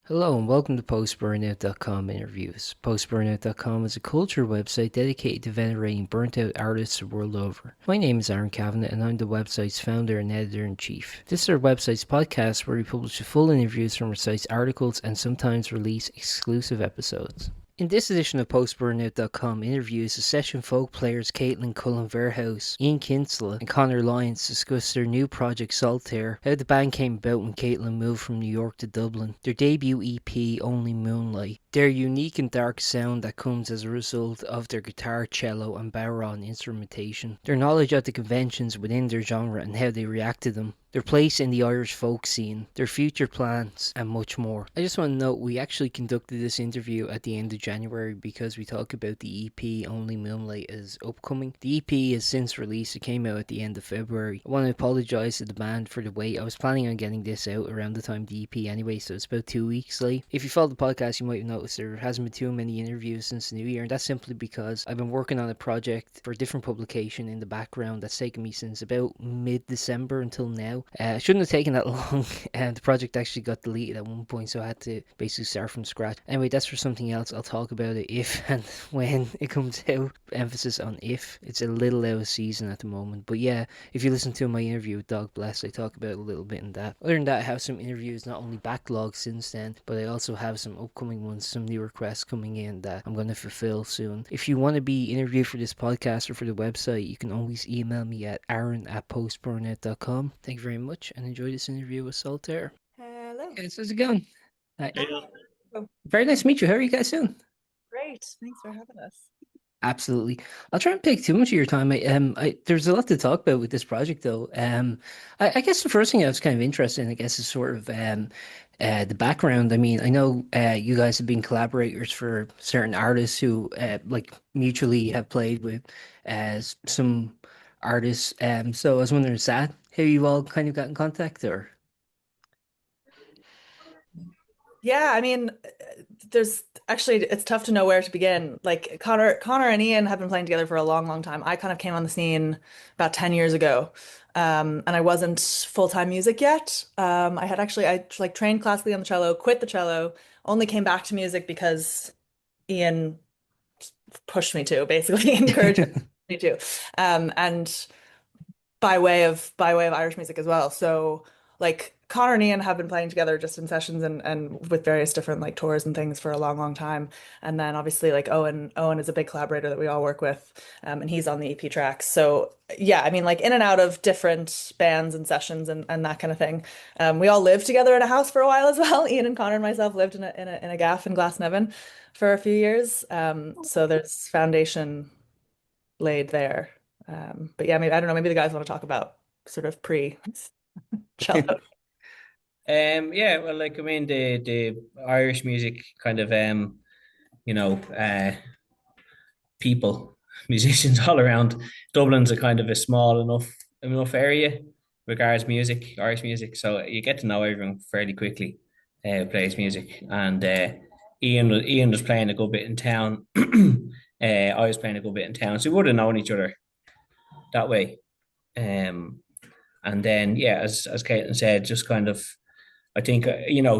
Hello and welcome to Post-Burnout.com interviews. Post-Burnout.com is a culture website dedicated to venerating burnt-out artists the world over. My name is Aaron Kavanagh and I'm the website's founder and editor-in-chief. This is our website's podcast where we publish the full interviews from our site's articles and sometimes release exclusive episodes. In this edition of Post-Burnout.com interviews, the session folk players Kaitlin Cullen-Verhauz, Ian Kinsella and Conor Lyons discuss their new project Saltaire, how the band came about when Kaitlin moved from New York to Dublin, their debut EP Only Moonlight, their unique and dark sound that comes as a result of their guitar, cello and bodhrán instrumentation, their knowledge of the conventions within their genre and how they react to them, their place in the Irish folk scene, their future plans, and much more. I just want to note we actually conducted this interview at the end of January because we talk about the EP Only Moonlight as upcoming. The EP is since released, it came out at the end of February. I want to apologise to the band for the wait. I was planning on getting this out around the time of the EP anyway, so it's about 2 weeks late. If you follow the podcast, you might have noticed there hasn't been too many interviews since the new year, and that's simply because I've been working on a project for a different publication in the background that's taken me since about mid-December until now. It shouldn't have taken that long, and the project actually got deleted at one point, so I had to basically start from scratch. Anyway, that's for something else. I'll talk about it if and when it comes out. Emphasis on if. It's a little out of season at the moment. But yeah, if you listen to my interview with Dog Bless, I talk about it a little bit in that. Other than that, I have some interviews not only backlogged since then, but I also have some upcoming ones, some new requests coming in that I'm going to fulfill soon. If you want to be interviewed for this podcast or for the website, you can always email me at aaron@postburnout.com. Thank you very much and enjoy this interview with Saltaire. Hello. Hey, how's it going? Hi. Oh, Very nice to meet you. How are you guys doing? great. Thanks for having us. Absolutely. I'll try and take too much of your time. There's a lot to talk about with this project, though. I guess the first thing I was kind of interested in, I guess, is sort of the background. I mean, I know you guys have been collaborators for certain artists who like mutually have played with some artists. So I was wondering, is that how you all kind of got in contact, or? Yeah, I mean, there's actually it's tough to know where to begin. Like Connor and Ian have been playing together for a long, long time. I kind of came on the scene about 10 years ago. And I wasn't full-time music yet. I like trained classically on the cello, quit the cello, only came back to music because Ian pushed me to, basically encouraged me to. And by way of Irish music as well. So like Connor and Ian have been playing together just in sessions and with various different like tours and things for a long, long time. And then obviously like Owen is a big collaborator that we all work with, and he's on the EP tracks. So yeah, I mean like in and out of different bands and sessions and that kind of thing. We all lived together in a house for a while as well. Ian and Connor and myself lived in a gaff in Glasnevin for a few years. So there's foundation laid there. But yeah, maybe I don't know. Maybe the guys want to talk about sort of pre cello. Yeah, well, like I mean, the Irish music kind of you know, people, musicians all around. Dublin's a kind of a small enough area regards music, Irish music, so you get to know everyone fairly quickly. Who plays music, and Ian was playing a good bit in town. I was playing a good bit in town, so we would have known each other that way. Um, and then yeah, as Caitlin said, just kind of I think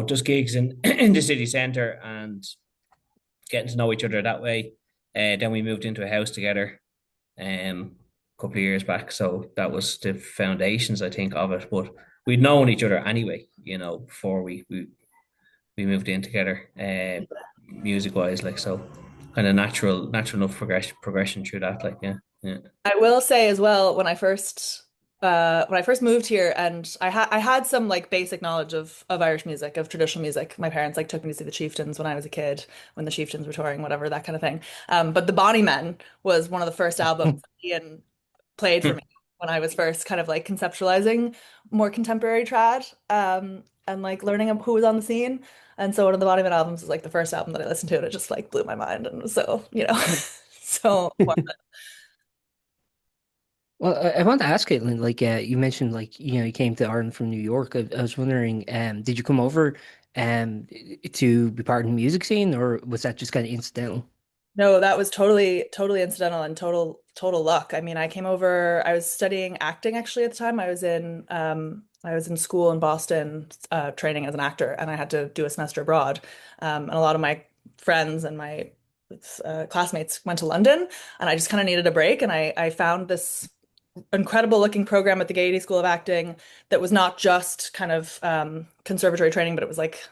just gigs in in the city centre and getting to know each other that way. Then we moved into a house together, a couple of years back. So that was the foundations, I think, of it. But we'd known each other anyway, before we moved in together, music wise, like so, kind of natural enough progression through that, like yeah, yeah. I will say as well, when I first moved here, and I had some like basic knowledge of Irish music, of traditional music. My parents like took me to see the Chieftains when I was a kid, when the Chieftains were touring, whatever, that kind of thing. But the Bonnie Men was one of the first albums Ian played for me when I was first kind of like conceptualizing more contemporary trad, and like learning who was on the scene. And so one of the Bonnie Men albums was like the first album that I listened to, and it just like blew my mind, and was so so Well, I want to ask Caitlin, like, you mentioned, like, you came to Ireland from New York. I was wondering, did you come over, to be part of the music scene, or was that just kind of incidental? No, that was totally incidental and total luck. I mean, I came over, I was studying acting actually at the time. I was in school in Boston, training as an actor, and I had to do a semester abroad. And a lot of my friends and my classmates went to London, and I just kind of needed a break. And I found this incredible looking program at the Gaiety School of Acting that was not just kind of conservatory training, but it was like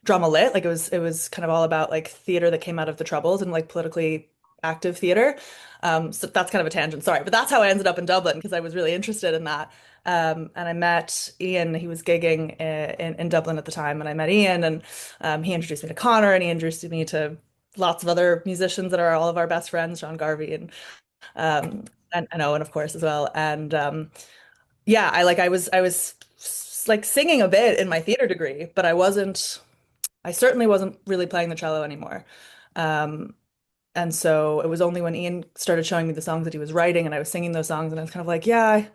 drama lit. Like it was kind of all about like theater that came out of the Troubles and like politically active theater. So that's kind of a tangent, sorry, but that's how I ended up in Dublin because I was really interested in that. And I met Ian. He was gigging in Dublin at the time, and I met Ian, and he introduced me to Connor, and he introduced me to lots of other musicians that are all of our best friends, John Garvey um, and Owen, of course, as well. And yeah, I was like singing a bit in my theater degree, but I certainly wasn't really playing the cello anymore. Um, and so it was only when Ian started showing me the songs that he was writing and I was singing those songs and I was kind of like, yeah,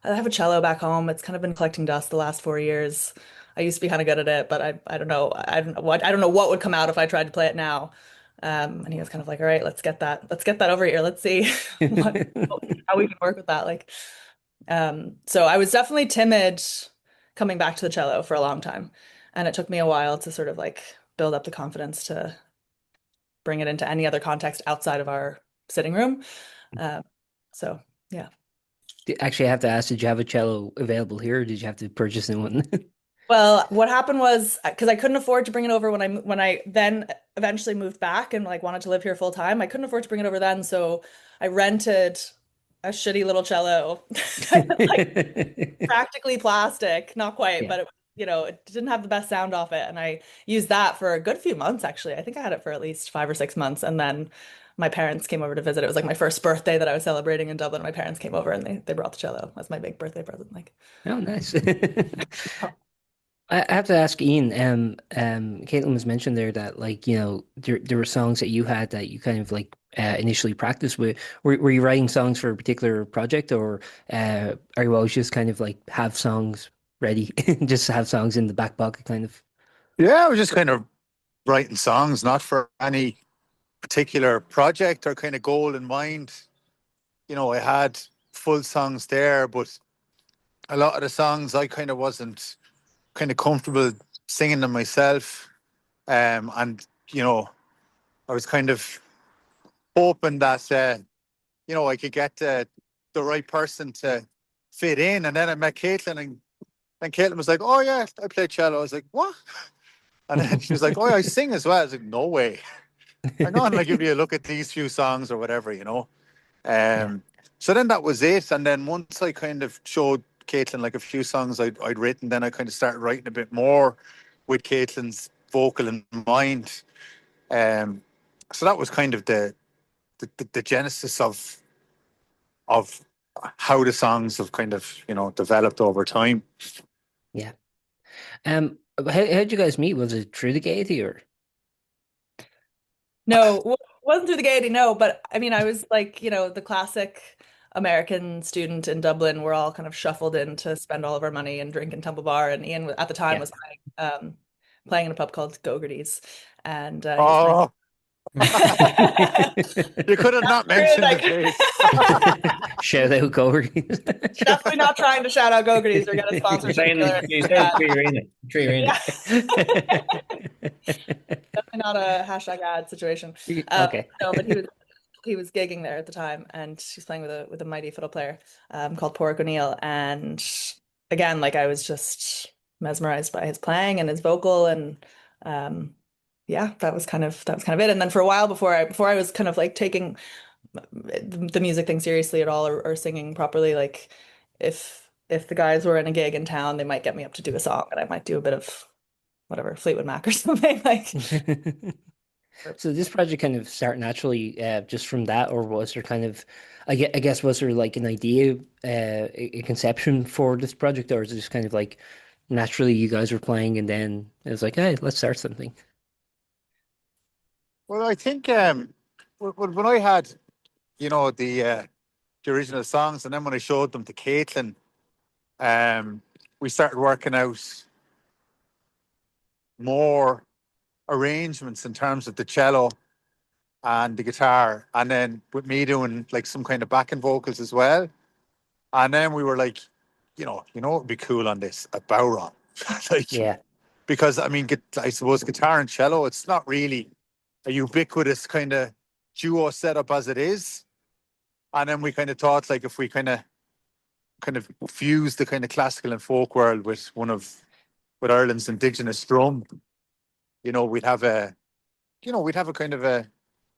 I have a cello back home. It's kind of been collecting dust the last 4 years. I used to be kind of good at it, but I don't know. I don't know what would come out if I tried to play it now. And he was kind of like, all right, let's get that over here. Let's see what, how we can work with that. Like, so I was definitely timid coming back to the cello for a long time. And it took me a while to sort of like build up the confidence to bring it into any other context outside of our sitting room. Um, so yeah. Actually, I have to ask, did you have a cello available here, or did you have to purchase a one? Well, what happened was because I couldn't afford to bring it over when I then eventually moved back and like wanted to live here full time. I couldn't afford to bring it over then, so I rented a shitty little cello, like practically plastic, not quite, Yeah. but it didn't have the best sound off it. And I used that for a good few months, actually. I think I had it for at least 5 or 6 months. And then my parents came over to visit. It was like my first birthday that I was celebrating in Dublin. My parents came over and they brought the cello as my big birthday present. Like, Oh, nice. I have to ask Ian, Caitlin was mentioned there that like, there were songs that you had that you kind of like initially practiced with. Were you writing songs for a particular project, or are you always just kind of like have songs ready, just have songs in the back pocket kind of? Yeah, I was just kind of writing songs, not for any particular project or kind of goal in mind. I had full songs there, but a lot of the songs I kind of wasn't kind of comfortable singing them myself. And I was kind of hoping that I could get the right person to fit in. And then I met Caitlin, and Caitlin was like, "Oh yeah, I play cello." I was like, "What?" And then she was like, "Oh, yeah, I sing as well." I was like, "No way." I know, and like give you a look at these few songs or whatever. Yeah. So then that was it. And then once I kind of showed Caitlin like a few songs I'd written, then I kind of started writing a bit more with Caitlin's vocal in mind. Um, so that was kind of the genesis of how the songs have kind of developed over time. Yeah. How'd you guys meet? Was it through the Gaiety or? no, wasn't through the Gaiety, no, but I mean, I was like, the classic American student in Dublin. We're all kind of shuffled in to spend all of our money and drink in Temple Bar. And Ian at the time Yeah. was playing in a pub called Go-Gerties. And he was playing. Oh, you could have not mentioned the place. Shout out Corey. Definitely not trying to shout out Go-Gerties or get a sponsorship. You saying Tree Arena. Tree Arena. Yeah, definitely not a hashtag ad situation. Okay. No, but he was gigging there at the time, and she's playing with a mighty fiddle player called Porrick O'Neill. And again, like I was just mesmerized by his playing and his vocal, and um, yeah, that was kind of it. And then for a while before I was kind of like taking the music thing seriously at all, or singing properly, like if the guys were in a gig in town, they might get me up to do a song, and I might do a bit of whatever Fleetwood Mac or something like. So this project kind of started naturally just from that, or was there kind of, I guess, was there like an idea, a conception for this project, or is it just kind of like naturally you guys were playing and then it was like, hey, let's start something? Well, I think when I had the original songs, and then when I showed them to Caitlin, we started working out more arrangements in terms of the cello. and the guitar, and then with me doing like some kind of backing vocals as well. And then we were like, what would be cool on this? A bodhrán. Like, Yeah. because I mean, I suppose guitar and cello, it's not really a ubiquitous kind of duo setup as it is. And then we kind of thought, like, if we kind of fuse the kind of classical and folk world with Ireland's indigenous drum, we'd have a kind of a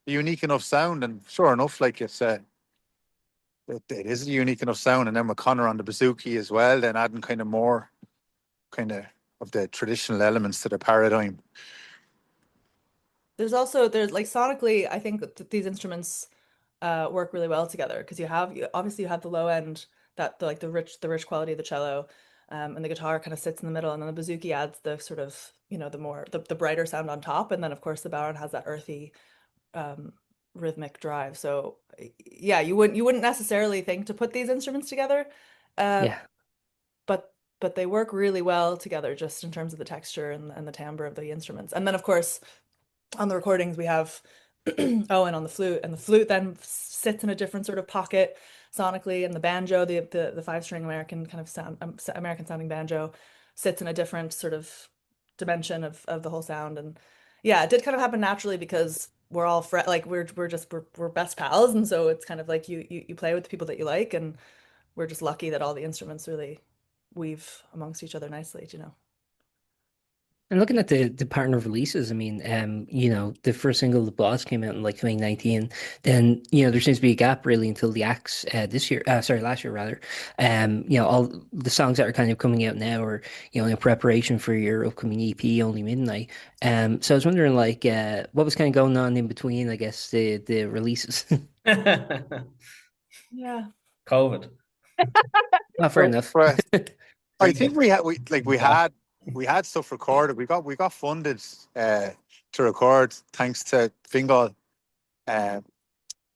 unique enough sound. And sure enough, like it is a unique enough sound. And then with Conor on the bouzouki as well, then adding kind of more kind of the traditional elements to the paradigm. There's like sonically, I think that these instruments work really well together because obviously you have the low end, that the rich quality of the cello, and the guitar kind of sits in the middle, and then the bouzouki adds the sort of the brighter sound on top, and then of course the bodhrán has that earthy rhythmic drive. So yeah, you wouldn't necessarily think to put these instruments together, Yeah. but they work really well together just in terms of the texture and the timbre of the instruments. And then of course on the recordings we have Owen on the flute, and the flute then sits in a different sort of pocket sonically, and the banjo, the 5-string American kind of American sounding banjo, sits in a different sort of dimension of the whole sound. And yeah, it did kind of happen naturally because we're all like we're best pals, and so it's kind of like you play with the people that you like, and we're just lucky that all the instruments really weave amongst each other nicely, you know. And looking at the partner releases, I mean, the first single, The Boss, came out in like 2019. Then, there seems to be a gap really until the Axe last year rather. All the songs that are kind of coming out now are, in preparation for your upcoming EP, Only Midnight. So I was wondering, like, what was kind of going on in between, I guess, the releases. Yeah. COVID. Oh, fair enough. I think we had stuff recorded. We got funded to record thanks to Fingal, and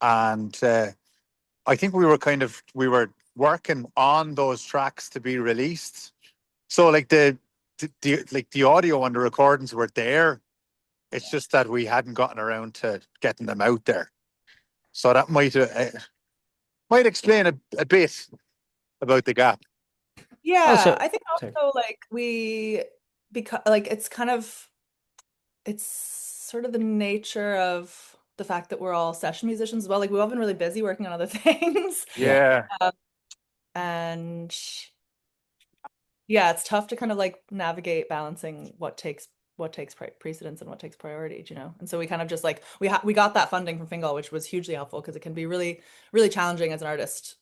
I think we were working on those tracks to be released. So like the audio and the recordings were there. It's just that we hadn't gotten around to getting them out there. So that might explain a bit about the gap. Yeah, Also, I think sorry. also like because like it's sort of the nature of the fact that we're all session musicians as well. Like we've all been really busy working on other things. Yeah. And yeah, it's tough to kind of like navigate balancing what takes precedence and what takes priority, you know. And so we kind of just like we got that funding from Fingal, which was hugely helpful because it can be really, really challenging as an artist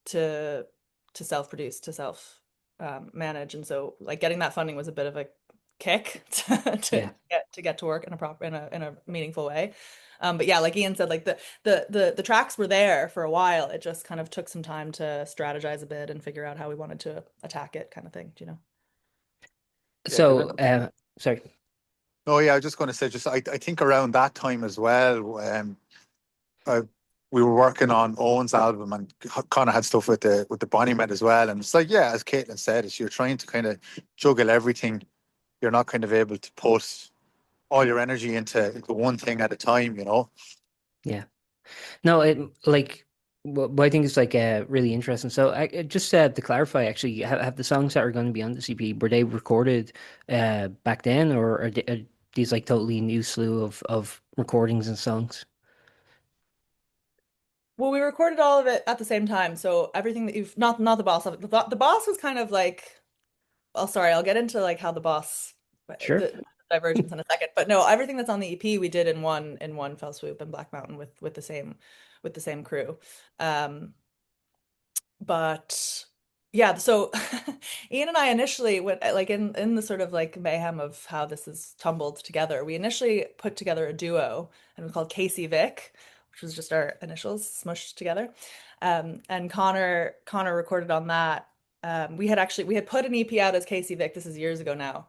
to self-produce, to self manage. And so like getting that funding was a bit of a kick to get to work in a meaningful way. But yeah, like Ian said, like the tracks were there for a while. It just kind of took some time to strategize a bit and figure out how we wanted to attack it, kind of thing, you know. So, sorry. Oh yeah, I was just going to say, I think around that time as well, we were working on Owen's album, and Conor had stuff with the Bonnie Met as well. And it's like, yeah, as Kaitlin said, it's you're trying to kind of juggle everything. You're not kind of able to put all your energy into one thing at a time, you know. Yeah. No, what I think is like really interesting. So, just to clarify, actually, have the songs that are going to be on the CP, were they recorded back then, or are these like totally new slew of recordings and songs? Well, we recorded all of it at the same time, so everything that you've not the boss of it. The boss was kind of like, oh, sorry, I'll get into like how the boss Sure. the divergence in a second. But no, everything that's on the EP we did in one fell swoop in Black Mountain with the same crew. But yeah, so Ian and I initially went like in the sort of like mayhem of how this is tumbled together. We initially put together a duo, and we called Casey Vic, which was just our initials smushed together. And Connor recorded on that. We had put an EP out as Casey Vic. This is years ago now.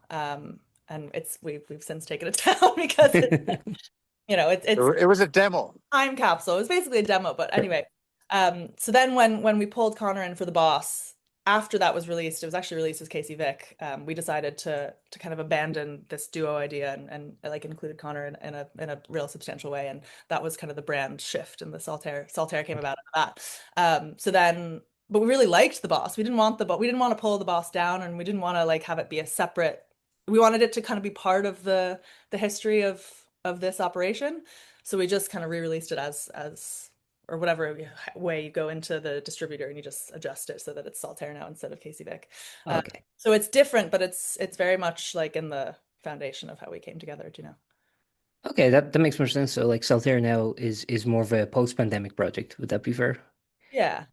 And we've since taken it down because It was a demo. time capsule. It was basically a demo, but anyway. So then when we pulled Connor in for the boss, after that was released, it was actually released as Casey Vick. We decided to kind of abandon this duo idea and like included Conor in a real substantial way, and that was kind of the brand shift, and the Saltaire came about out of that. So then, but we really liked the Boss. We didn't want we didn't want to pull the Boss down, and we didn't want to like have it be a separate. We wanted it to kind of be part of the history of this operation. So we just kind of re-released it as or whatever way you go into the distributor and you just adjust it so that it's Saltaire now instead of Casey Vick. Okay. So it's different, but it's very much like in the foundation of how we came together, do you know? Okay, that makes more sense. So like Saltaire now is more of a post-pandemic project. Would that be fair? Yeah.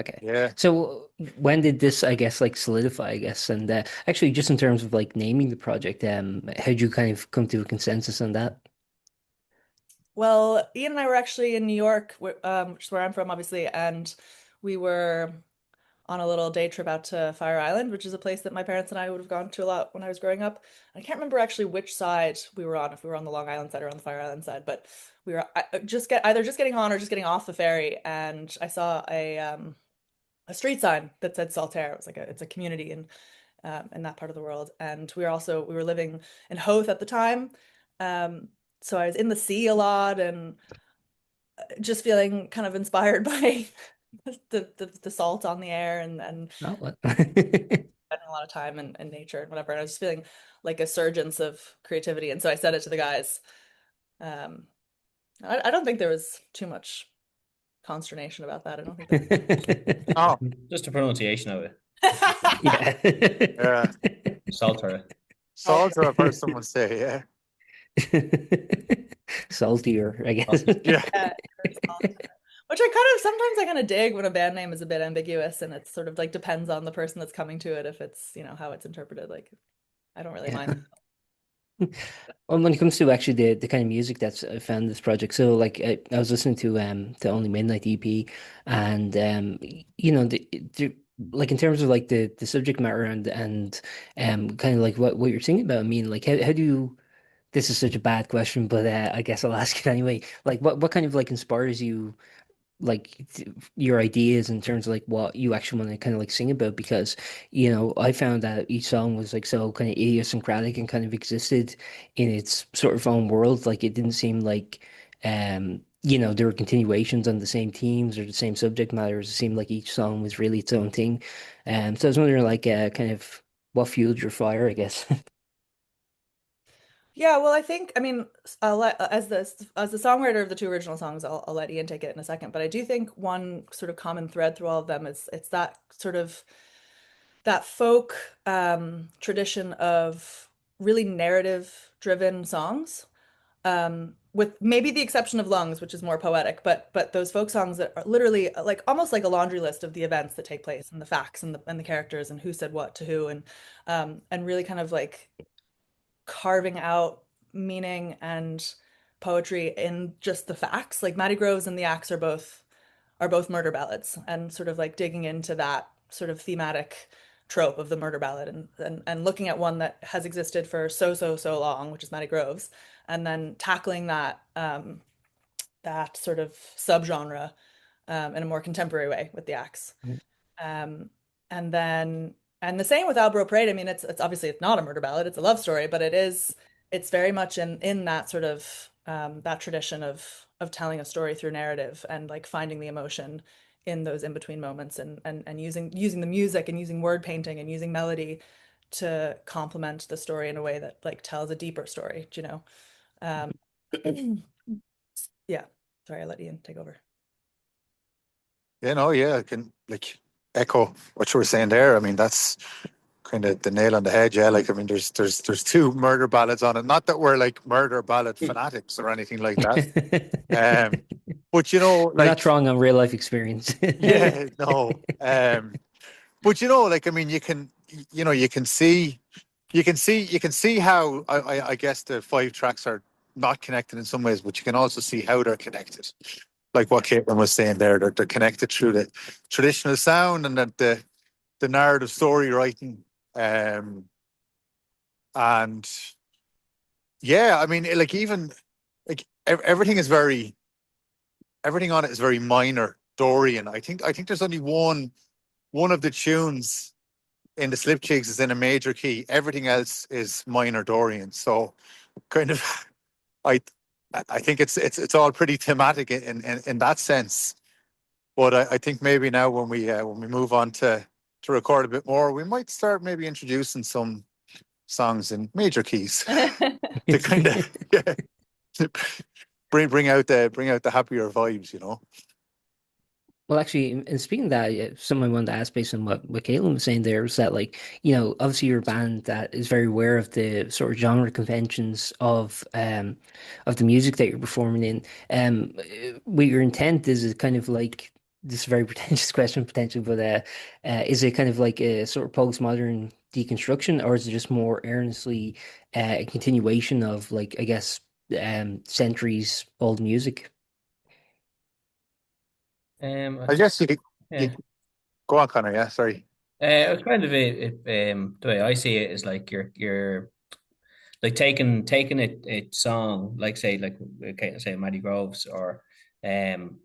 Okay. Yeah. So when did this, I guess, like solidify, I guess, and actually just in terms of like naming the project, how'd you kind of come to a consensus on that? Well, Ian and I were actually in New York, which is where I'm from, obviously, and we were on a little day trip out to Fire Island, which is a place that my parents and I would have gone to a lot when I was growing up. I can't remember actually which side we were on, if we were on the Long Island side or on the Fire Island side, but we were either just getting on or just getting off the ferry, and I saw a street sign that said Saltaire. It was like it's a community in that part of the world, and we were living in Howth at the time. So I was in the sea a lot and just feeling kind of inspired by the salt on the air and Oh, what? spending a lot of time in nature and whatever. And I was just feeling like a surgence of creativity. And so I said it to the guys. I don't think there was too much consternation about that. I don't think Oh, Just the pronunciation of it. Yeah. yeah. Saltaire. Salter, I've heard someone say, yeah. Saltier, I guess. Yeah. Yeah, which sometimes I kind of dig when a band name is a bit ambiguous and it's sort of like depends on the person that's coming to it if it's, how it's interpreted. Like I don't really Yeah. mind. Well, when it comes to actually the kind of music that's I found this project, so like I was listening to the Only Midnight EP, and like in terms of like the subject matter and kind of like what you're singing about. I mean, like how do you? This is such a bad question, but I guess I'll ask it anyway. Like what kind of like inspires you like your ideas in terms of like what you actually want to kind of like sing about, because I found that each song was like so kind of idiosyncratic and kind of existed in its sort of own world. Like it didn't seem like there were continuations on the same themes or the same subject matters. It seemed like each song was really its own thing. So I was wondering like kind of what fueled your fire, I guess. Yeah, well, I mean, I'll let as the songwriter of the two original songs, I'll let Ian take it in a second. But I do think one sort of common thread through all of them is it's that sort of that folk tradition of really narrative driven songs, with maybe the exception of Lungs, which is more poetic, but those folk songs that are literally like almost like a laundry list of the events that take place and the facts and the characters and who said what to who and really kind of like carving out meaning and poetry in just the facts. Like Matty Groves and the Axe are both murder ballads, and sort of like digging into that sort of thematic trope of the murder ballad and looking at one that has existed for so long, which is Matty Groves, and then tackling that sort of subgenre in a more contemporary way with the Axe. Um, and then and the same with Albro Parade. I mean, it's obviously it's not a murder ballad, it's a love story, but it's very much in that sort of that tradition of telling a story through narrative and like finding the emotion in those in between moments and using the music and using word painting and using melody to complement the story in a way that like tells a deeper story, do you know? Um, yeah. Sorry, I let Ian take over. Yeah, I can like echo what you were saying there. I mean, that's kind of the nail on the head. Yeah, like I mean, there's two murder ballads on it. Not that we're like murder ballad fanatics or anything like that. But You're not like drawing on real life experience. yeah, no. But like I mean, you can see how I guess the five tracks are not connected in some ways, but you can also see how they're connected. Like what Kaitlin was saying there, they're connected through the traditional sound and the narrative story writing. And yeah, I mean, like even like everything on it is very minor Dorian. I think there's only one one of the tunes in the Slip Cheeks is in a major key. Everything else is minor Dorian. So kind of, I I think it's all pretty thematic in that sense. But I think maybe now when we move on to record a bit more, we might start maybe introducing some songs in major keys to kind of yeah, bring out the happier vibes, you know. Well, actually, and speaking of that, something I wanted to ask based on what Kaitlin was saying there was that, like, obviously you're a band that is very aware of the sort of genre conventions of the music that you're performing in. What your intent is kind of like this is a very pretentious question potentially, but is it kind of like a sort of postmodern deconstruction, or is it just more earnestly a continuation of, like, I guess, centuries old music? I guess you Yeah. go on, Connor. Yeah, sorry. It's kind of the way I see it is like you're like taking a song like say Maddie Groves or um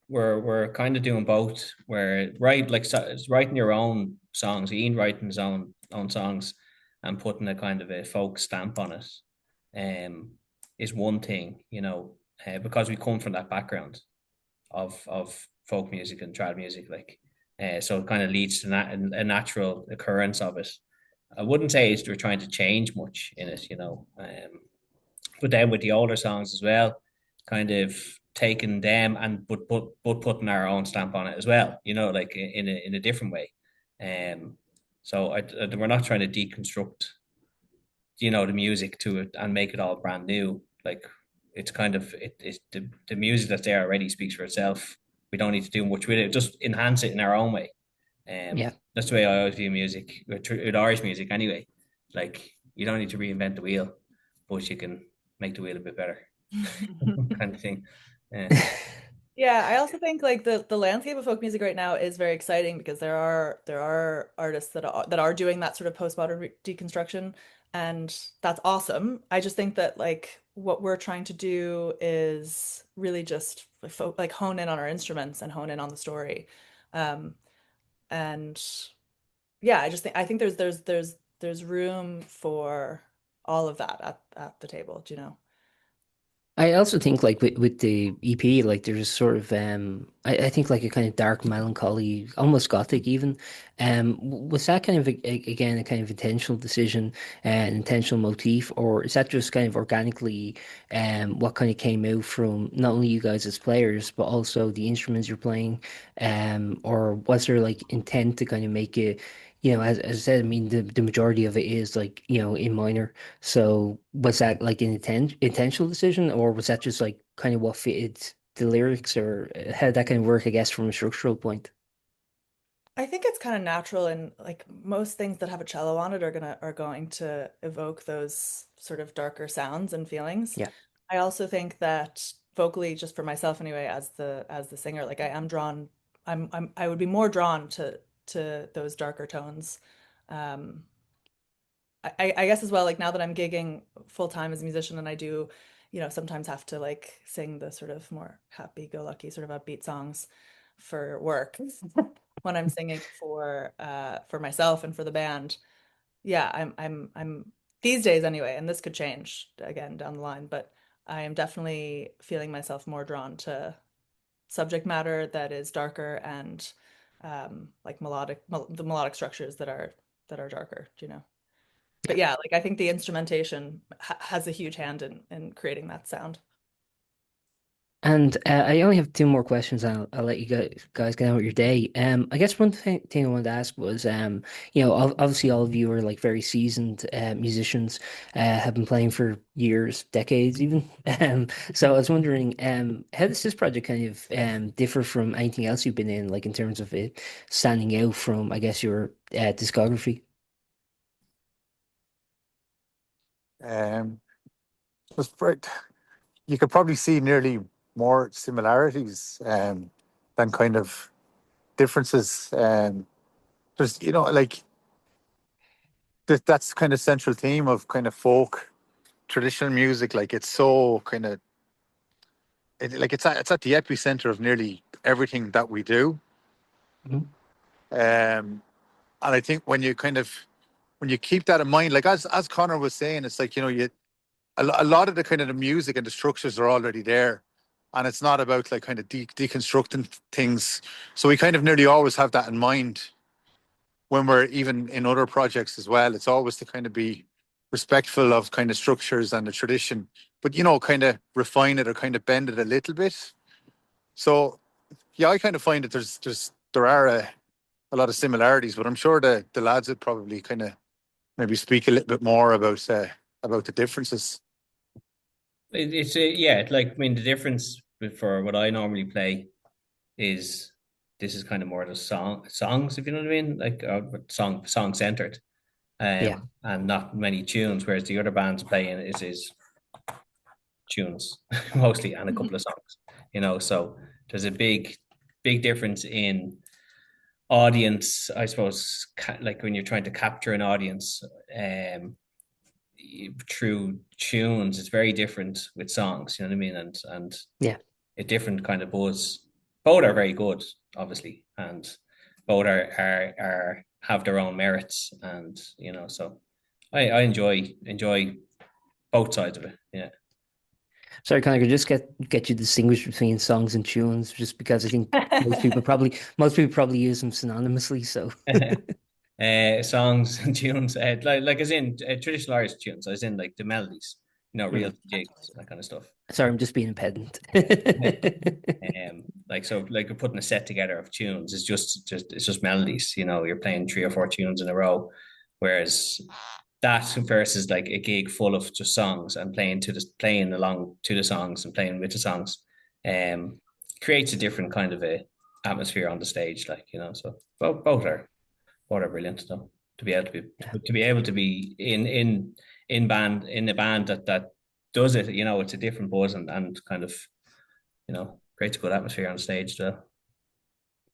we're kind of doing both where it's writing your own songs, Ian writing his own songs and putting a kind of a folk stamp on it is one thing, because we come from that background of folk music and trad music, so it kind of leads to a natural occurrence of it. I wouldn't say we're trying to change much in it, but then with the older songs as well, kind of taking them and but putting our own stamp on it as well, like in a different way. So we're not trying to deconstruct, the music to it and make it all brand new. Like it's kind of it's the music that's there already speaks for itself. We don't need to do much with it, just enhance it in our own way. Yeah. That's the way I always view music, with Irish music anyway. Like you don't need to reinvent the wheel, but you can make the wheel a bit better, kind of thing. Yeah. Yeah, I also think like the landscape of folk music right now is very exciting because there are artists that are doing that sort of postmodern deconstruction, and that's awesome. I just think that like what we're trying to do is really just like hone in on our instruments and hone in on the story. Um, and yeah, I think there's room for all of that at the table, do you know? I also think like with the EP, like there's sort of I think like a kind of dark melancholy, almost gothic even. Was that kind of again a kind of intentional decision, an intentional motif, or is that just kind of organically what kind of came out from not only you guys as players, but also the instruments you're playing, or was there like intent to kind of make it, as I said, I mean the majority of it is like, in minor. So was that like an intentional decision, or was that just like kind of what fitted the lyrics, or how did that kind of work, I guess, from a structural point? I think it's kind of natural, and like most things that have a cello on it are going to evoke those sort of darker sounds and feelings. Yeah. I also think that vocally, just for myself anyway, as the singer, like I would be more drawn to those darker tones. Um, I guess as well, like now that I'm gigging full time as a musician, and I do, sometimes have to like sing the sort of more happy-go-lucky sort of upbeat songs for work when I'm singing for myself and for the band. Yeah, I'm these days anyway, and this could change again down the line, but I am definitely feeling myself more drawn to subject matter that is darker and like the melodic structures that are darker, do you know? But yeah, like I think the instrumentation ha has a huge hand in creating that sound. And I only have two more questions. I'll let you guys get on with your day. I guess one thing I wanted to ask was, obviously all of you are like very seasoned musicians, have been playing for years, decades even. So I was wondering, how does this project kind of differ from anything else you've been in, like in terms of it standing out from, I guess, your discography? Um, just right, you could probably see nearly more similarities than kind of differences. Just like that's kind of central theme of kind of folk traditional music. Like it's so kind of like it's at the epicenter of nearly everything that we do. Mhm. And I think when you keep that in mind, like as Conor was saying, it's like, a lot of the kind of the music and the structures are already there, and it's not about like kind of deconstructing things. So we kind of nearly always have that in mind when we're even in other projects as well. It's always to kind of be respectful of kind of structures and the tradition, but kind of refine it or kind of bend it a little bit. So yeah, I kind of find that there are a lot of similarities, but I'm sure the lads would probably kind of maybe speak a little bit more about the differences. It's yeah, like I mean the difference for what I normally play is this is kind of more the songs, if you know what I mean, like song centered, Yeah. and not many tunes, whereas the other bands playing is tunes mostly and a couple of songs, so there's a big difference in audience, I suppose, like when you're trying to capture an audience through tunes, it's very different with songs, you know what I mean, and Yeah. a different kind of buzz. Both are very good, obviously, and both are have their own merits, and so I enjoy both sides of it. Yeah. Sorry, Connor, could just get you to distinguish between songs and tunes, just because I think most people probably use them synonymously. So Songs and tunes, like as in traditional Irish tunes, as in like the melodies, real Mm. jigs, that kind of stuff. Sorry, I'm just being a pedant. Like so, like you're putting a set together of tunes. It's just melodies. You're playing 3 or 4 tunes in a row, whereas that versus like a gig full of just songs and playing along to the songs and playing with the songs, creates a different kind of a atmosphere on the stage. Like so both are brilliant though. To be able to be in a band that does it, it's a different buzz and kind of creates a good atmosphere on stage though.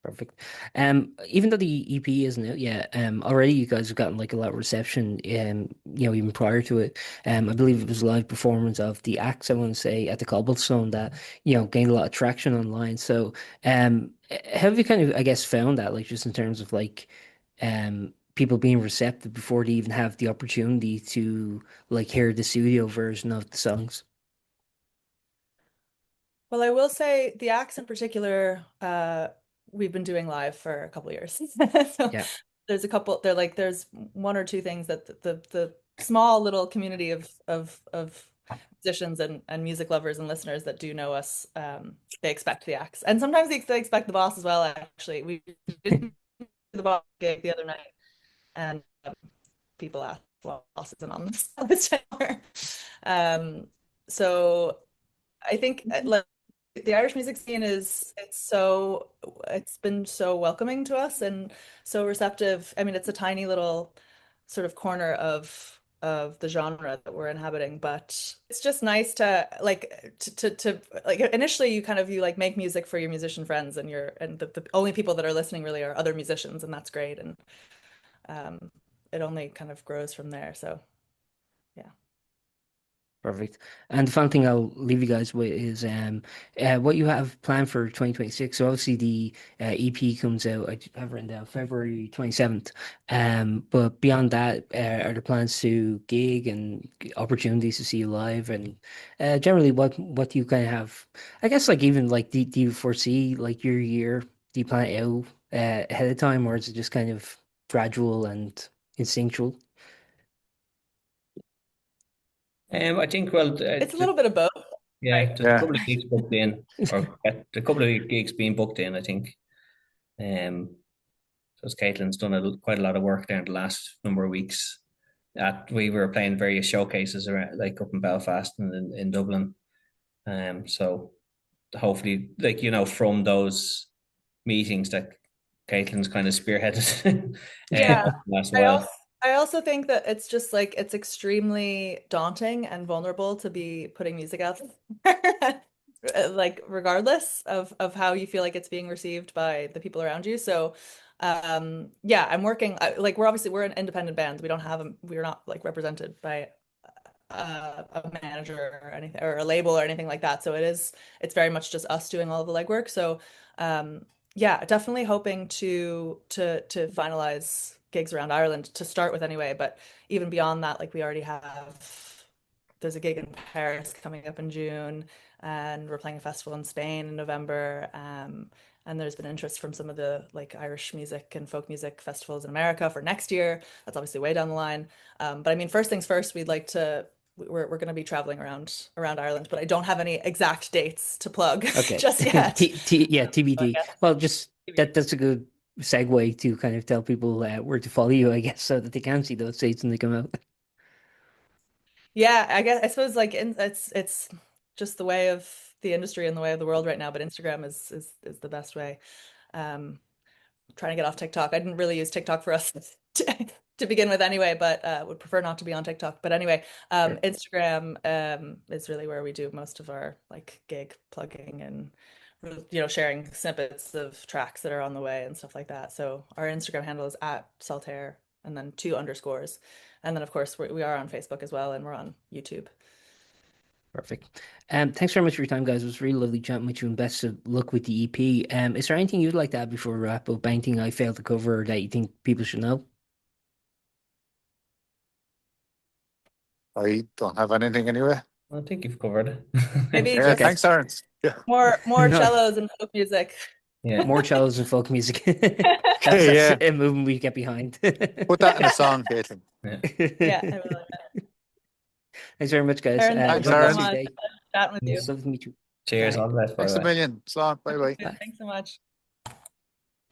Perfect. Even though the EP isn't out yet, already you guys have gotten like a lot of reception, even prior to it. I believe it was a live performance of the acts, I want to say, at the Cobblestone that, gained a lot of traction online. So, have you kind of, I guess, found that, like, just in terms of like, people being receptive before they even have the opportunity to like hear the studio version of the songs? Well, I will say the acts in particular, we've been doing live for a couple of years. So Yeah. there's one or two things that the small little community of musicians and music lovers and listeners that do know us, they expect the acts. And sometimes they expect the boss as well, actually. We did the boss gig the other night, and people asked, well, boss isn't on this channel. So I think like the Irish music scene it's been so welcoming to us and so receptive. I mean, it's a tiny little sort of corner of the genre that we're inhabiting, but it's just nice to like to like initially you like make music for your musician friends and the only people that are listening really are other musicians, and that's great, and it only kind of grows from there. So yeah. Perfect. And the final thing I'll leave you guys with is what you have planned for 2026. So obviously the EP comes out, I have written down February 27th. But beyond that, are there plans to gig and opportunities to see you live? And generally, what do you kind of have? I guess like even like do you foresee like your year? Do you plan it out ahead of time, or is it just kind of gradual and instinctual? I think well, It's a little bit of both, yeah, right? there's a Yeah. couple of gigs booked in, or a couple of gigs being booked in. I think, because Caitlin's done quite a lot of work there in the last number of weeks. We were playing various showcases around, like up in Belfast and in Dublin. So hopefully, like from those meetings that Caitlin's kind of spearheaded Yeah. last I while. also I also think that it's just like it's extremely daunting and vulnerable to be putting music out there, like regardless of how you feel like it's being received by the people around you. So yeah, I'm working like we're an independent band. We're not like represented by a manager or anything or a label or anything like that. So it's very much just us doing all of the legwork. So yeah, definitely hoping to finalize gigs around Ireland to start with anyway. But even beyond that, like we already have, there's a gig in Paris coming up in June, and we're playing a festival in Spain in November. And there's been interest from some of the like Irish music and folk music festivals in America for next year. That's obviously way down the line. But I mean, first things first, we're going to be traveling around Ireland, but I don't have any exact dates to plug Okay. just yet. Yeah, So I TBD. guess Well, just that's a good segue to kind of tell people where to follow you, I guess, so that they can see those dates when they come out. yeah, I suppose like it's just the way of the industry and the way of the world right now, but Instagram is the best way. Um, Trying to get off TikTok. I didn't really use TikTok for us to begin with anyway, but would prefer not to be on TikTok. But anyway, Sure. Instagram is really where we do most of our like gig plugging and sharing snippets of tracks that are on the way and stuff like that. So our Instagram handle is at Saltaire and then 2 underscores. And then of course we are on Facebook as well, and we're on YouTube. Perfect. Thanks very much for your time, guys. It was really lovely chatting with you, and best of luck with the EP. Is there anything you'd like to add before we wrap up? Anything I failed to cover that you think people should know? I don't have anything anyway. I think you've covered it. Maybe Yeah, just thanks, Aaron. Yeah. more No. cellos and folk music. Yeah. More cellos and folk music. That's Yeah. a movement we get behind. Put that in a song, Kaitlin. Yeah, I really like that. Thanks very much, guys. Aaron, Thanks, thank you Aaron. so much. Chatting with you. It's lovely to meet you. Cheers. Bye. All the best. Thanks a Bye-bye. million. Slán. Bye-bye. Bye. Thanks so much.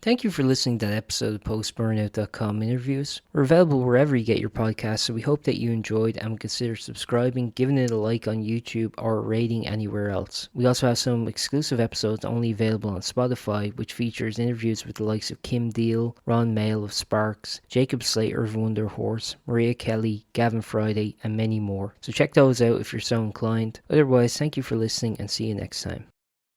Thank you for listening to that episode of Post-Burnout.com interviews. We're available wherever you get your podcasts, so we hope that you enjoyed and would consider subscribing, giving it a like on YouTube, or a rating anywhere else. We also have some exclusive episodes only available on Spotify, which features interviews with the likes of Kim Deal, Ron Mail of Sparks, Jacob Slater of Wonder Horse, Maria Kelly, Gavin Friday, and many more. So check those out if you're so inclined. Otherwise, thank you for listening and see you next time.